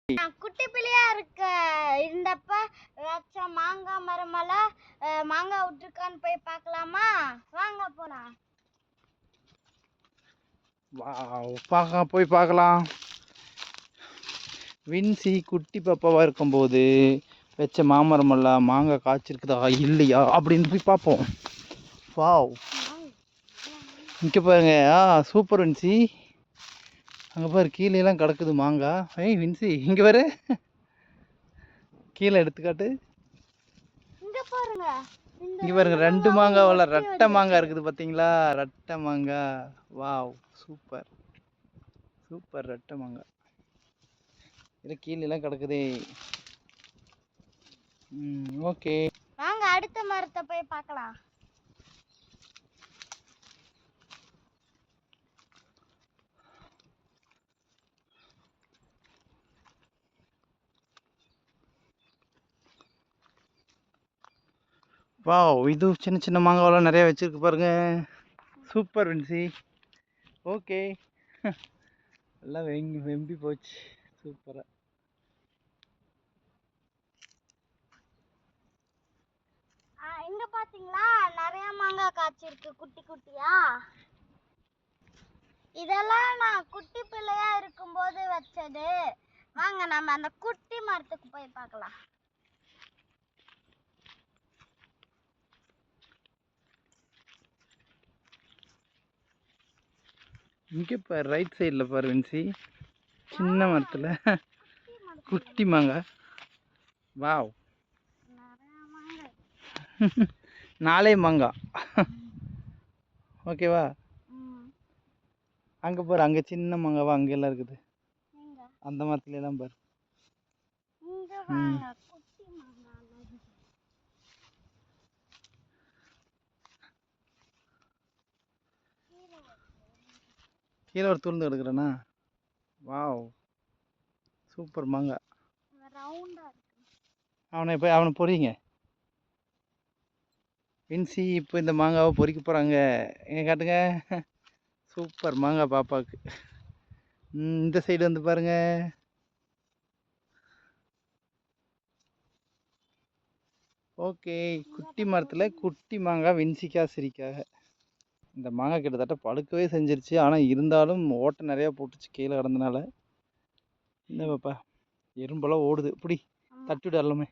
குட்டி பிள்ளையா இருந்தப்ப ஏதாச்சும் மாங்காய் மரமெல்லாம் மாங்காய் விட்டுருக்கான்னு போய் பார்க்கலாமா? வாங்க போலாம். போய் பார்க்கலாம். வின்சி குட்டி பாப்பாவாக இருக்கும்போது வச்ச மாமரமெல்லாம் மாங்காய் காய்ச்சிருக்குதா இல்லையா அப்படின்னு போய் பார்ப்போம். வாவ், இங்கே பாருங்க. Super Vinci. அங்கே பாரு, கீழேலாம் கிடக்குது மாங்காய். ஏய் வின்சி, இங்கே பாரு, கீழே எடுத்துக்காட்டு. இங்கே பாருங்க, ரெண்டு மாங்காவில் ரெட்டை மாங்காய் இருக்குது பார்த்தீங்களா? ரெட்டை மாங்காய். Wow, super super. ரெட்டை மாங்காய் இது கீழேலாம் கிடக்குதே. ஓகே, வாங்க அடுத்த மரத்தை போய் பார்க்கலாம். வாவ், இது சின்ன சின்ன மாங்காவெல்லாம் நிறைய வச்சிருக்கு பாருங்க. Super Vinci. ஓகே, எல்லாம் வெம்பி போச்சு. சூப்பரா. இங்க பாத்தீங்களா, நிறைய மாங்காய் காய்ச்சிருக்கு குட்டி குட்டியா. இதெல்லாம் நான் குட்டி பிள்ளையா இருக்கும்போது வச்சது. வாங்க நம்ம அந்த குட்டி மரத்துக்கு போய் பார்க்கலாம். இங்கே பாரு, ரைட் சைடில் பாரு வின்சி, சின்ன மரத்தில் குட்டி மாங்காய். வாவ், 4 மாங்காய். ஓகேவா? அங்கே பாரு, அங்கே சின்ன மாங்காவா அங்கெல்லாம் இருக்குது. அந்த மரத்துல எல்லாம் பாரு. கீழே ஒரு தூழ்ந்து எடுக்கிறேண்ணா. வாவ், சூப்பர் மாங்காய். அவனை பொறிங்க வின்சி. இப்போ இந்த மாங்காவை பொறிக்க போகிறாங்க. எங்கே காட்டுங்க. சூப்பர் மாங்காய் பாப்பாவுக்கு. இந்த சைடு வந்து பாருங்க. ஓகே, குட்டி மரத்தில் குட்டி மாங்காய் வின்சிக்கா சிரிக்காக. இந்த மாங்காய் கிட்டத்தட்ட பழுக்கவே செஞ்சிருச்சு. ஆனால் இருந்தாலும் ஓட்டை நிறையா போட்டுச்சு கீழே கிடந்தனால. இந்த பாப்பா, எறும்பெல்லாம் ஓடுது. இப்படி தட்டுவிடு எல்லாமே.